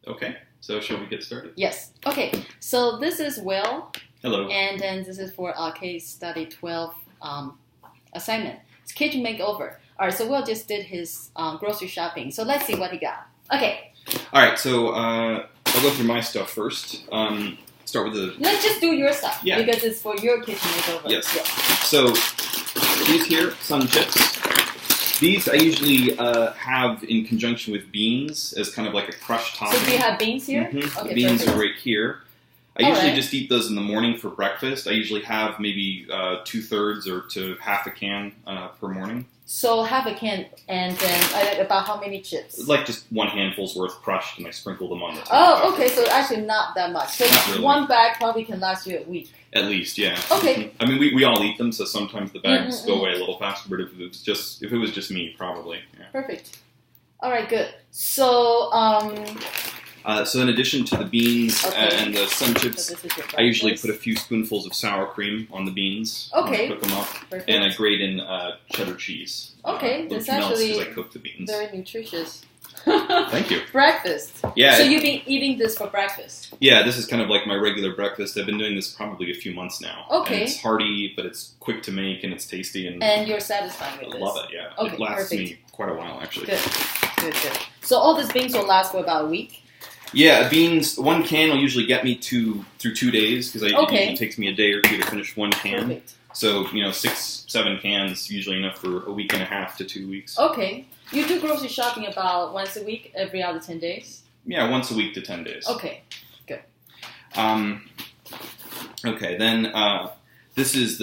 Okay, so shall we get started? Yes. Okay, so this is Will. Hello. And then this is for our case study 12 assignment. It's kitchen makeover. All right, so Will just did his grocery shopping. So let's see what he got. Okay. All right, so I'll go through my stuff first. Start with the... Let's just do your stuff. Yeah. Because it's for your kitchen makeover. Yes. Yeah. So these here, sun chips. These I usually have in conjunction with beans as kind of like a crushed topping. So do you have beans here? Mm-hmm. Okay, the beans perfect. are right here. I usually just eat those in the morning for breakfast. I usually have maybe 2/3 or to half a can per morning. So half a can, and then about how many chips? Like just one handful's worth crushed, and I sprinkle them on the top. Oh, okay, so actually not that much. So Not really. one bag probably can last you a week. At least, yeah. Okay. I mean, we all eat them, so sometimes the bags go away a little faster. But if it was just me, probably. Yeah. Perfect. All right, good. So, so in addition to the beans Okay. and the sun chips, so this is your I usually breakfast. put a few spoonfuls of sour cream on the beans. Okay. Cook them up, Perfect. and I grate in cheddar cheese. Okay, which that's melts actually as I cook the beans. very nutritious. Thank you. Breakfast. Yeah. So you've been eating this for breakfast? Yeah, this is kind of like my regular breakfast. I've been doing this probably a few months now. Okay. And it's hearty, but it's quick to make, and it's tasty, and And you're satisfied with I this? love it, yeah. Okay, It lasts perfect. me quite a while, actually. Good. Good. So all these beans will last for about a week? Yeah, beans, one can will usually get me through 2 days, because it usually takes me a day or two to finish one can. Perfect. So, 6-7 cans, usually enough for a week and a half to 2 weeks. Okay. You do grocery shopping about once a week, every other 10 days? Yeah, once a week to 10 days. Okay. Good. Okay, then this is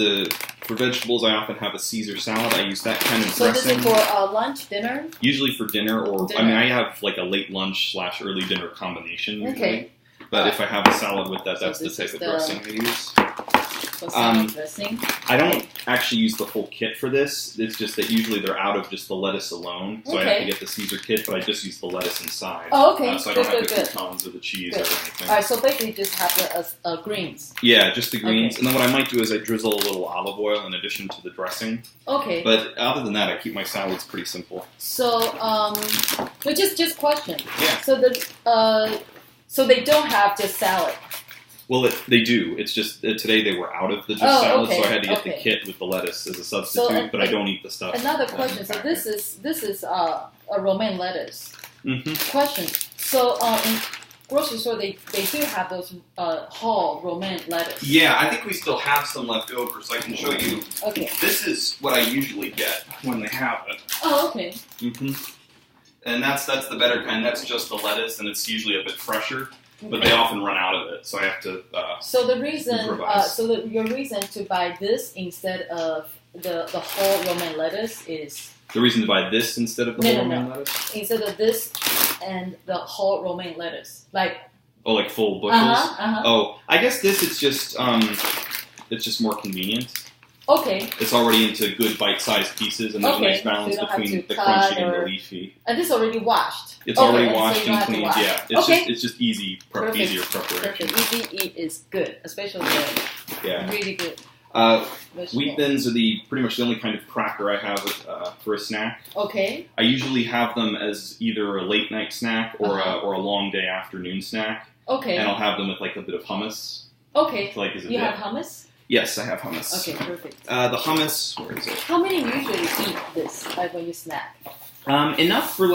for vegetables, I often have a Caesar salad. I use that kind of So dressing. this is for lunch, dinner? Usually for dinner, or Dinner. I have like a late lunch / early dinner combination usually. Okay. But if I have a salad with that, So that's the this type is of the- dressing I use. So salad dressing? I don't actually use the whole kit for this. It's just that usually they're out of just the lettuce alone, so I have to get the Caesar kit, but I just use the lettuce inside. Oh, okay. So I don't have Good. the croutons or the cheese or anything. All right, so basically you just have the greens. Yeah, just the greens. Okay. And then what I might do is I drizzle a little olive oil in addition to the dressing. Okay. But other than that, I keep my salads pretty simple. So, but just question. Yeah. So they don't have just salad. Well, they do. It's just today they were out of the just salad, okay, so I had to get the okay. kit with the lettuce as a substitute. But I don't eat the stuff. Another question. So this is a romaine lettuce. Mm-hmm. Question. So in grocery store they do have those whole romaine lettuce. Yeah, I think we still have some left over, so I can show you. Okay. This is what I usually get when they have it. Oh, okay. Mm-hmm. And that's the better kind. That's just the lettuce, and it's usually a bit fresher. But Okay. they often run out of it, so I have to. So the reason, improvise. your reason to buy this instead of the whole romaine lettuce is The reason to buy this instead of the whole romaine lettuce? instead of this and the whole romaine lettuce, like Oh, like full bushels? uh-huh. Oh, I guess this it's just more convenient. Okay, It's already into good bite-sized pieces, and there's a nice so balance you don't have between to the cut crunchy and the or- leafy. and this already washed. It's Okay, already and so washed you don't and have to cleaned. wash. Yeah, Okay. it's just easier Perfect. preparation. Perfect. Easy eat is good, especially the Yeah. really good Wheat vegetable. thins are pretty much the only kind of cracker I have for a snack. Okay. I usually have them as either a late night snack or a long day afternoon snack, Okay. and I'll have them with like a bit of hummus. Okay. Like as a You dip. have hummus? Yes, I have hummus. Okay, perfect. The hummus, where is it? How many usually eat this when you snack? Enough for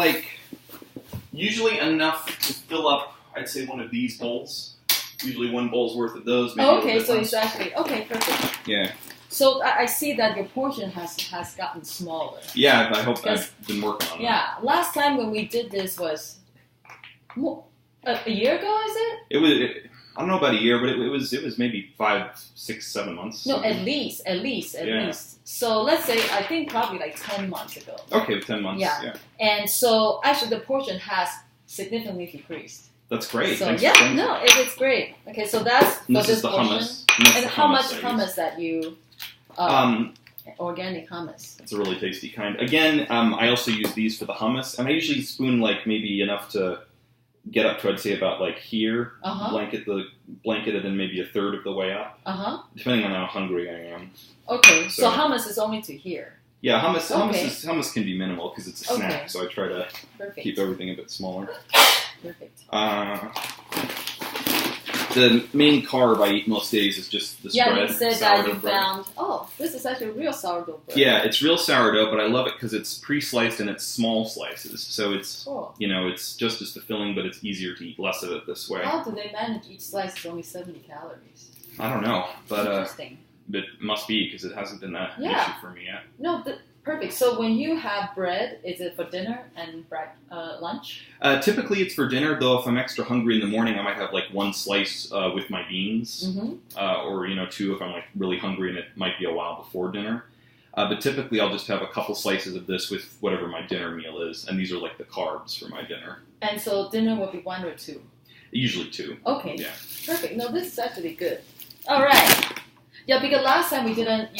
usually enough to fill up, I'd say, one of these bowls. Usually one bowl's worth of those. Maybe a little Okay, bit so less. it's actually okay, perfect. Yeah. So I see that your portion has gotten smaller. Yeah, I hope Because- I've been working on that. Yeah, last time when we did this was a year ago, is it? It was, I don't know about a year, but it was maybe 5, 6, 7 months. No, at least. Yeah. So let's say I think probably like 10 months ago. Okay, 10 months. Yeah. And so actually the portion has significantly decreased. That's great. So Thanks yeah, for no, it's great. Okay, so that's And for this is this the portion. hummus. And that's And the how much I use. hummus that you? Organic hummus. It's a really tasty kind. Again, I also use these for the hummus, and I usually spoon maybe enough to get up to, I'd say, about here. Uh-huh. Blanket it, and maybe a third of the way up, depending on how hungry I am. Okay, so So- hummus is only to here. Yeah, hummus Okay. hummus can be minimal because it's a snack, Okay. so I try to Perfect. keep everything a bit smaller. perfect. The main carb I eat most days is just the Yeah, bread. you said that you bread. found. Oh, this is actually real sourdough bread. Yeah, it's real sourdough, but I love it because it's pre-sliced and it's small slices. So it's Cool. it's just as fulfilling, but it's easier to eat less of it this way. How do they manage each slice is only 70 calories? I don't know, but Interesting. it must be because it hasn't been that Yeah. issue for me yet. No, perfect. So when you have bread, is it for dinner and lunch? Typically, it's for dinner. Though, if I'm extra hungry in the morning, I might have like one slice with my beans, or two if I'm like really hungry and it might be a while before dinner. But typically, I'll just have a couple slices of this with whatever my dinner meal is, and these are like the carbs for my dinner. And so dinner will be 1 or 2. Usually 2. Okay. Yeah. Perfect. No, this is actually good. All right. Yeah, because last time you didn't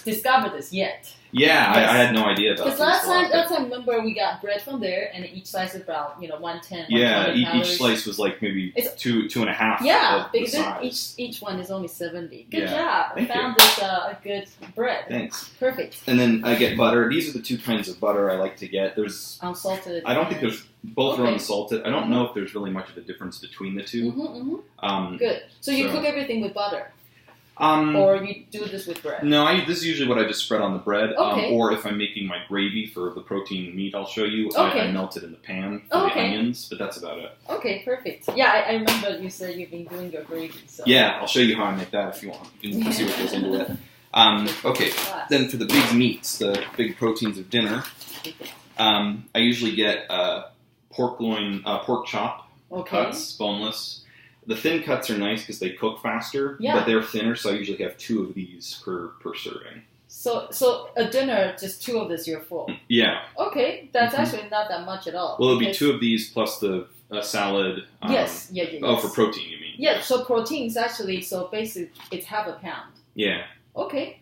discover this yet. Yeah, Yes. I had no idea about this. Because last time, remember we got bread from there, and each slice is about 110. Yeah, 120 calories. each slice was like maybe It's- 2.5. Yeah, of the because size. each one is only 70. Good Yeah. job. Thank Found this a good bread. Thanks. Perfect. And then I get butter. These are the 2 kinds of butter I like to get. There's Unsalted. I don't think there's both are Okay. unsalted. I don't know if there's really much of a difference between the 2. Good. So you so- cook everything with butter, or you do this with bread? No, this is usually what I just spread on the bread. Okay. Or if I'm making my gravy for the protein meat, I'll show you. Okay. I melt it in the pan for Okay. the onions, but that's about it. Okay, perfect. Yeah, I remember you said you've been doing your gravy. So. Yeah, I'll show you how I make that if you want. You can see what goes into it. Okay, Class. then for the big meats, the big proteins of dinner, I usually get pork chop Okay. cuts, boneless. The thin cuts are nice because they cook faster, Yeah. but they're thinner, so I usually have 2 of these per serving. So a dinner, just 2 of this, you're full. Yeah. Okay, that's Mhm. actually not that much at all. Well, it'll be because- 2 of these plus the salad. Yes, yeah. Oh, for protein, you mean? Yeah, so proteins actually, so basically it's half a pound. Yeah. Okay,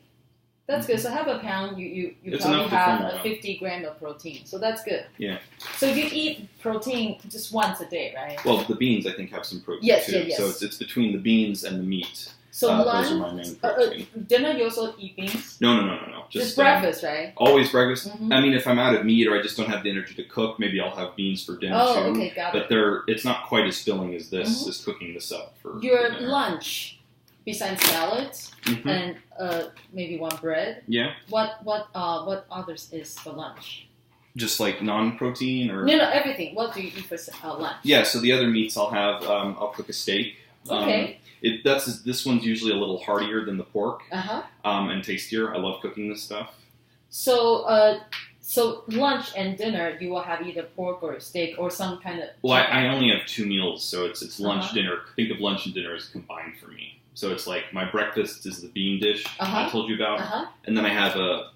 that's good. So half a pound, you It's probably enough to have fill me a up. 50 gram of protein. So that's good. Yeah. So you eat protein just once a day, right? Well, the beans I think have some protein Yes, too. yes. So it's between the beans and the meat. So those lunch, are my main protein. dinner, you also eat beans. No. Just breakfast, right? Always breakfast. Mhm. I mean, if I'm out of meat or I just don't have the energy to cook, maybe I'll have beans for dinner Oh, too. okay, got But it. it's not quite as filling as this, Mhm. as cooking this up for Your dinner. lunch, besides salads Mhm. and maybe one bread, Yeah. what others is for lunch? Just like non-protein or... No, everything. What do you eat for lunch? Yeah, so the other meats I'll have, I'll cook a steak. Okay. This one's usually a little heartier than the pork, Uh-huh. and tastier. I love cooking this stuff. So lunch and dinner, you will have either pork or steak or some kind of... Well, I only have 2 meals, so it's lunch, Uh-huh. dinner. Think of lunch and dinner as combined for me. So it's like my breakfast is the bean dish Uh-huh. I told you about, Uh-huh. and then I have a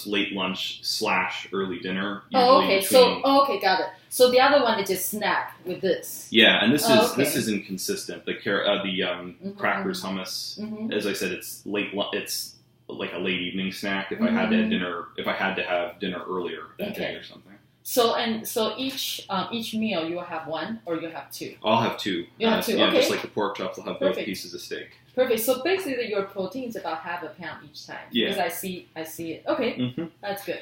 late lunch / early dinner. Oh, usually okay. between- Okay, got it. So the other one is just snack with this. Yeah, and this Okay. is inconsistent. The crackers, hummus. Mm-hmm. As I said, it's it's like a late evening snack. If I had to have dinner, earlier that day or something. So each meal you will have one or you have 2. I'll have 2. You have 2, Yeah, okay. just like the pork chops, I'll have both Perfect. pieces of steak. Perfect. So basically your protein is about half a pound each time. Yeah. Because I see it. Okay, Mm-hmm. that's good.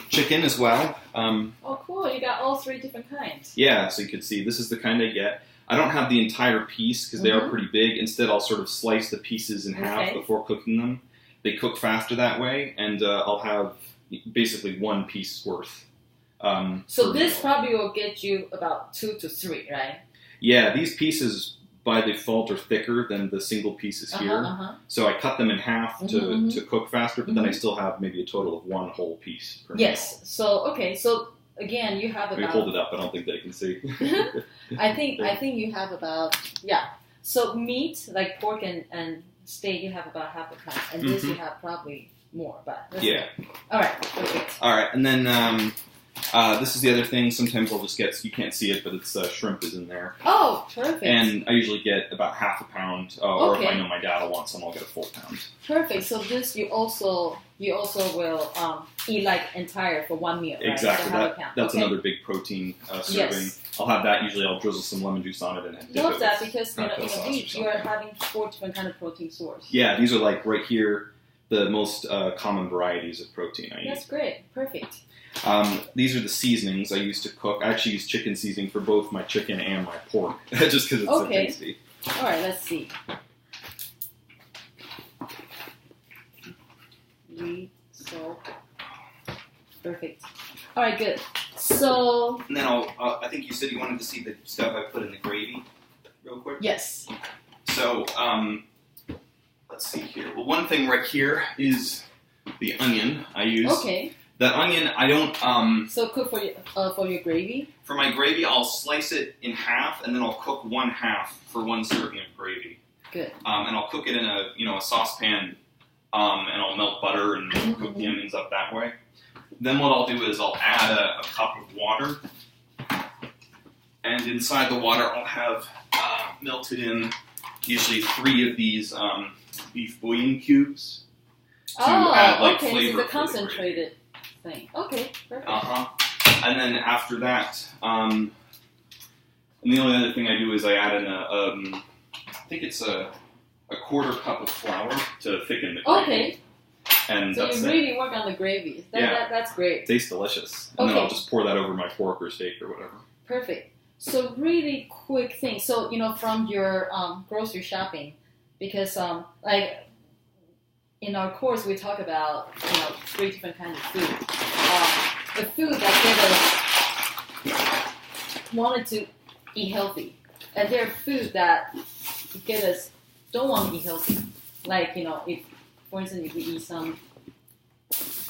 Chicken as well. Oh, cool. You got all 3 different kinds. Yeah, so you can see this is the kind I get. I don't have the entire piece because they are pretty big. Instead, I'll sort of slice the pieces in half before cooking them. They cook faster that way, and I'll have basically 1 piece worth. So per this meal. probably will get you about 2 to 3, right? Yeah, these pieces by default are thicker than the single pieces here. So I cut them in half to cook faster, but then I still have maybe a total of 1 whole piece per Yes. So okay. So again, you have meal. Let me about. hold it up. I don't think they can see. I think you have about So meat like pork and steak, you have about half a pound, and this you have probably more. But Yeah. All right. Perfect. All right, and then this is the other thing. Sometimes I'll just get, you can't see it, but it's shrimp is in there. Oh, perfect. And I usually get about half a pound, or if I Okay. know my dad will want some, I'll get a full pound. Perfect. So this you also will eat like entire for 1 meal, right? Exactly. So half a pound. That's Okay. another big protein serving. Yes. I'll have that. Usually I'll drizzle some lemon juice on it and dip Love it that with because in cocktail a sauce or week you are something. having 4 different kind of protein source. Yeah, these are like right here, the most common varieties of protein I eat. That's great. Perfect. These are the seasonings I use to cook. I actually use chicken seasoning for both my chicken and my pork, just because it's so tasty. All right, let's see. Salt. Perfect. All right, good. So. And then I think you said you wanted to see the stuff I put in the gravy, real quick. Yes. So, let's see here. Well, one thing right here is the onion I use. Okay. The onion, I don't. So cook for your gravy. For my gravy, I'll slice it in half, and then I'll cook one half for one serving of gravy. Good. And I'll cook it in a saucepan, and I'll melt butter and cook the onions up that way. Then what I'll do is I'll add a cup of water, and inside the water I'll have melted in usually 3 of these beef bouillon cubes to add okay. flavor. So the concentrated thing. Okay, perfect. And then after that, and the only other thing I do is I add in I think it's a quarter cup of flour to thicken the gravy. Okay. And so that's you really work on the gravy. That's great. It tastes delicious. And then I'll just pour that over my pork or steak or whatever. Perfect. So really quick thing. So, from your grocery shopping, because like in our course we talk about 3 different kinds of food. The food that get us wanted to eat healthy, and there are food that get us don't want to eat healthy. Like if, for instance, if we eat some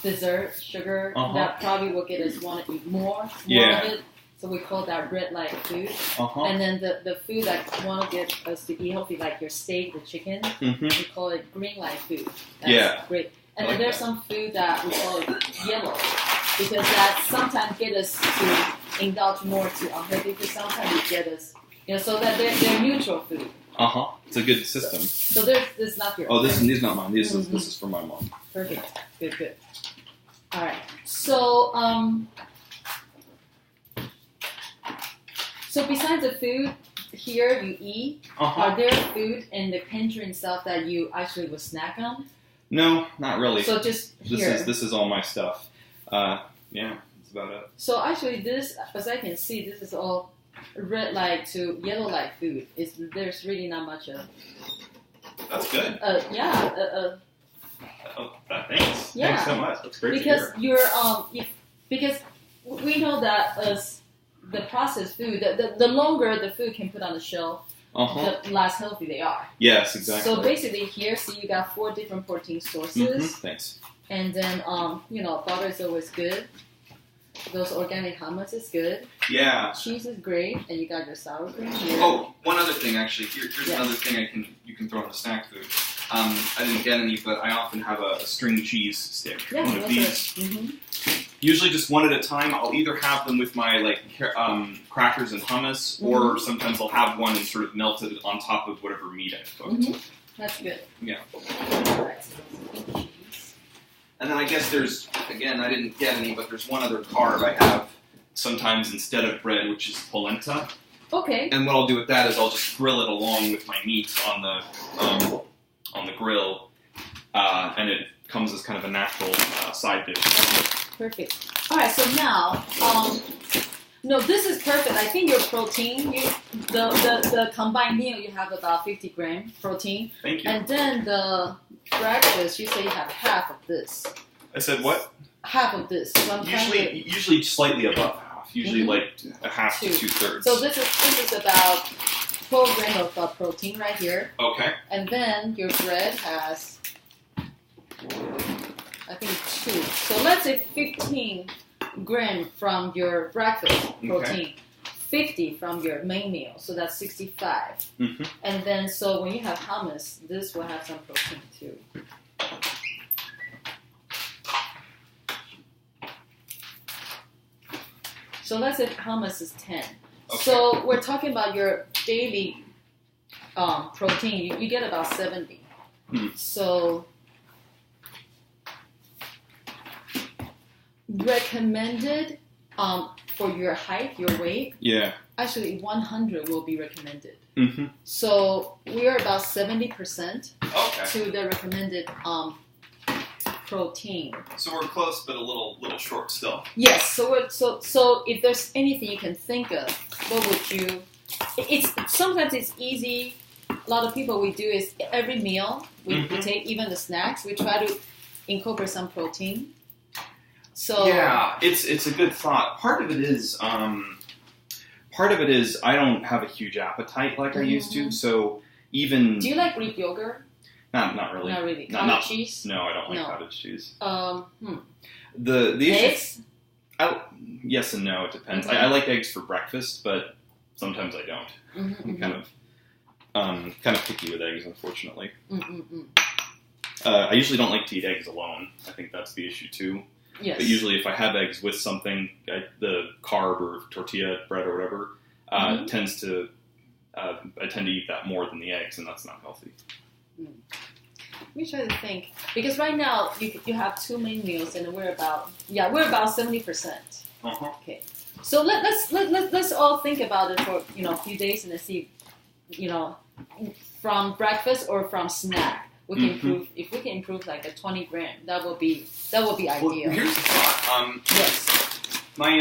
dessert, sugar, that probably will get us want to eat more of it. So we call that red light food. And then the food that want to get us to eat healthy, like your steak, the chicken, we call it green light food. That's great. And then there's some food that we call it yellow, because that sometimes get us to indulge more to unhealthy food. Sometimes it get us, so that they're neutral food. It's a good system. So this is not your. Oh, this is not mine. This is from my mom. Perfect. Good. All right. So so besides the food here you eat, are there food in the pantry and stuff that you actually would snack on? No, not really. So just here. This is all my stuff. That's about it. So actually, this, as I can see, this is all red light to yellow light food. There's really not much of. That's good. Thanks. Yeah. Thanks so much. That's great because to hear. Because we know that as the processed food, the longer the food can put on the shelf, the less healthy they are. Yes, exactly. So basically here, you got 4 different protein sources. Thanks. And then, butter is always good. Those organic hummus is good. Yeah. Cheese is great, and you got your sour cream here. Oh, one other thing actually. Here's another thing you can throw in the snack food. I didn't get any, but I often have a string cheese stick. One of these. Usually just one at a time. I'll either have them with my crackers and hummus, or sometimes I'll have one and sort of melt it on top of whatever meat I've cooked. That's good. Yeah. Alright. And then I guess there's, again, I didn't get any, but there's one other carb I have sometimes instead of bread, which is polenta. Okay. And what I'll do with that is I'll just grill it along with my meat on the grill, and it comes as kind of a natural side dish. Perfect. All right, so now, no, this is perfect. I think your protein, the combined meal, you have about 50 grams protein. Thank you. And then the breakfast, you say you have half of this. I said what? Half of this. So usually slightly above half. Usually like a half to 2/3. So this is about 12 grams of protein right here. Okay. And then your bread has, I think 2. So let's say 15 grams from your breakfast protein. 50 from your main meal, so that's 65. And then, so when you have hummus, this will have some protein too. So let's say hummus is 10. Okay. So we're talking about your daily protein. You get about 70. So recommended for your height, your weight. Yeah. Actually, 100 will be recommended. So we are about 70% to the recommended protein. So we're close, but a little short still. Yes. So if there's anything you can think of, what would you? Sometimes it's easy. A lot of people we do is every meal we take, even the snacks, we try to incorporate some protein. So yeah, it's a good thought. Part of it is I don't have a huge appetite like I used to. So even do you like Greek yogurt? Not really. Not really. Cottage cheese? No, I don't like cottage cheese. The eggs? Yes and no. It depends. I like eggs for breakfast, but sometimes I don't. I'm kind of picky with eggs, unfortunately. I usually don't like to eat eggs alone. I think that's the issue too. Yes. But usually, if I have eggs with something, the carb or tortilla bread or whatever, I tend to eat that more than the eggs, and that's not healthy. Let me try to think, because right now you have 2 main meals, and we're about 70%. Okay, so let's all think about it for a few days and see, from breakfast or from snack. We can improve. If we can improve like a 20 gram, that will be ideal. Well, here's the thought. Yes. My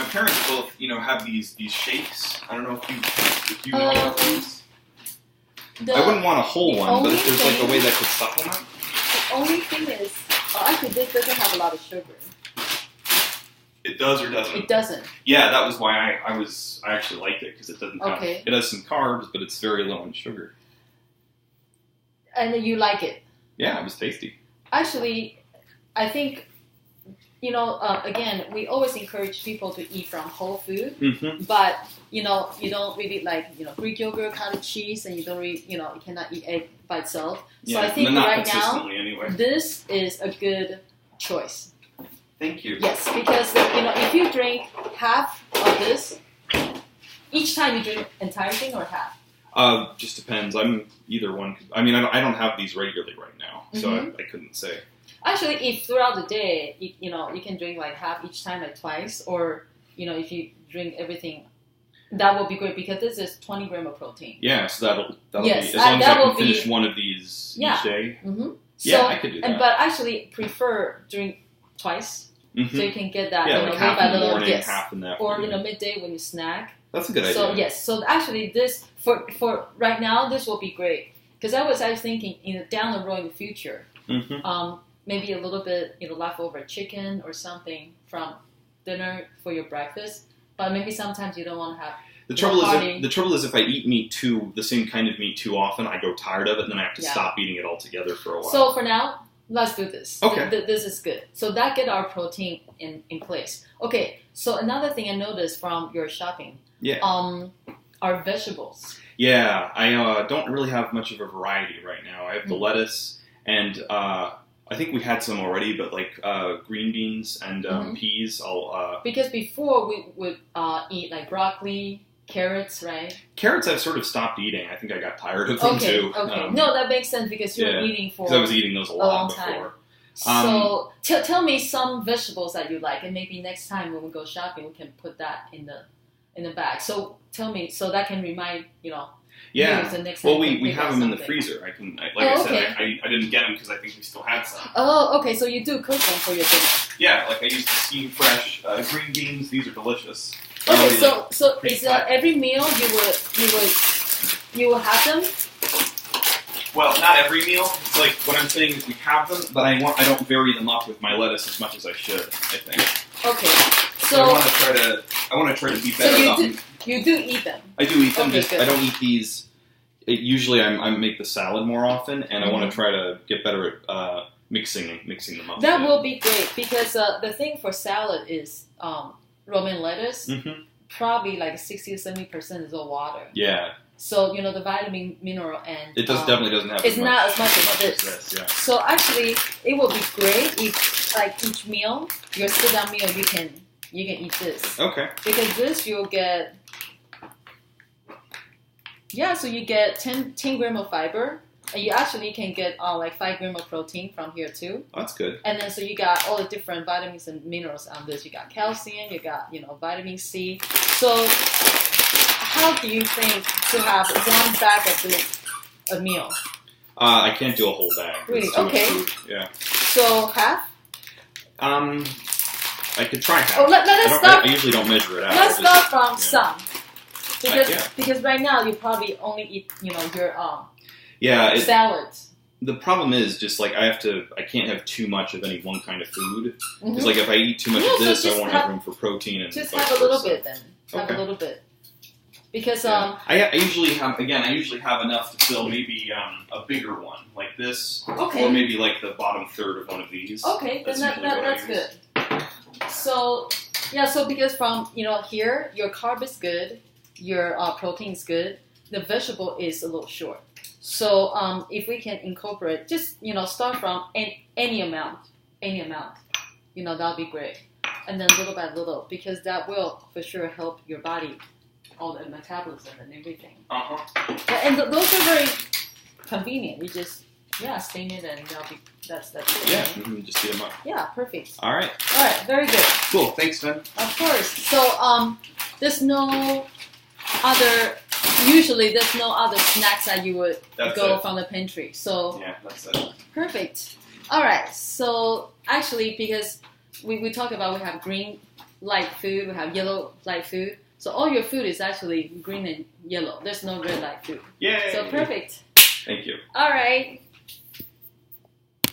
parents both have these shakes. I don't know if you know about these. I wouldn't want a whole one, but if there's like a way that could supplement. The only thing is, actually, this doesn't have a lot of sugar. It does or doesn't? It doesn't. Yeah, that was why I actually liked it, because it doesn't have. Okay. It has some carbs, but it's very low in sugar. And you like it? Yeah, it was tasty. Actually, I think, again, we always encourage people to eat from whole food, but, you don't really like, Greek yogurt, cottage cheese, and you don't really, you cannot eat egg by itself. So I think right now, anyway. This is a good choice. Thank you. Yes, because, if you drink half of this, each time you drink entire thing or half? Just depends. I'm either one. I mean, I don't have these regularly right now, so I couldn't say. Actually, if throughout the day, you can drink like half each time, like twice, or if you drink everything, that will be great, because this is 20 grams of protein. Yeah, so that'll yes, be as long as I can finish one of these each day. Yeah, I could do that. But actually, prefer drink twice, so you can get that. Like half in the morning, half in the afternoon. Or midday when you snack. That's a good idea. So yes, so actually this for right now this will be great, because I was thinking down the road in the future, maybe a little bit leftover chicken or something from dinner for your breakfast, but maybe sometimes you don't want to have. The trouble is if I eat the same kind of meat too often, I go tired of it, and then I have to stop eating it altogether for a while. So for now, let's do this. Okay. This is good. So that get our protein in place. Okay. So another thing I noticed from your shopping. Yeah. Are vegetables. Yeah, I don't really have much of a variety right now. I have the lettuce, and I think we had some already, but like green beans and peas. Because before we would eat like broccoli, carrots, right? Carrots I've sort of stopped eating. I think I got tired of them too. Okay. No, that makes sense, because you were eating for I was eating those a lot before. Time. So tell me some vegetables that you like, and maybe next time when we go shopping, we can put that in the bag. So tell me, so that can remind Yeah. The next well, we have them in the freezer. I didn't get them because I think we still had some. Oh, okay. So you do cook them for your dinner. Yeah, like I used to steam fresh green beans. These are delicious. Okay, so is every meal you will have them? Well, not every meal. It's like what I'm saying is we have them, but I don't vary them up with my lettuce as much as I should. I think. Okay. So I want to try to be better. So you do eat them. I do eat them. Okay, I don't eat these. Usually, I make the salad more often, and I want to try to get better at mixing them up. That will be great, because the thing for salad is romaine lettuce. Probably like 60 to 70% is all water. Yeah. So the vitamin, mineral, and it definitely doesn't have. It's not as much as this. Yeah. So actually, it will be great if like each meal, your sit-down meal, you can eat this. Okay. Because this you'll get. Yeah, so you get 10 grams of fiber, and you actually can get like 5 grams of protein from here too. Oh, that's good. And then so you got all the different vitamins and minerals on this. You got calcium, you got vitamin C. So how do you think to have one bag of this a meal? I can't do a whole bag. Really? It's too much Okay. food. Yeah. So half? I could try half. Oh, let us start. I usually don't measure it out. Let's start from some. Yeah. Because right now you probably only eat, your salads. The problem is just like I can't have too much of any one kind of food. Mm-hmm. It's like if I eat too much of so this, I won't have room for protein. And just vice have a little versa. bit then. Have a little bit. Because I usually have enough to fill maybe a bigger one like this, okay. or maybe like the bottom third of one of these. Okay, then that's good. So because from here your carb is good, your protein is good, the vegetable is a little short. So if we can incorporate, just start from any amount, that'll be great, and then little by little, because that will for sure help your body, all the metabolism and everything. And those are very convenient. You just steam it and that's it. Yeah, right? just heat them up. Yeah, perfect. All right, very good. cool. Thanks, Ben. Of course. So there's no other. Usually, there's no other snacks that you would go from the pantry. So yeah, that's it. Perfect. All right. So actually, because we talk about, we have green light food, we have yellow light food. So all your food is actually green and yellow. There's no red light food. Yay! So perfect. Thank you. All right.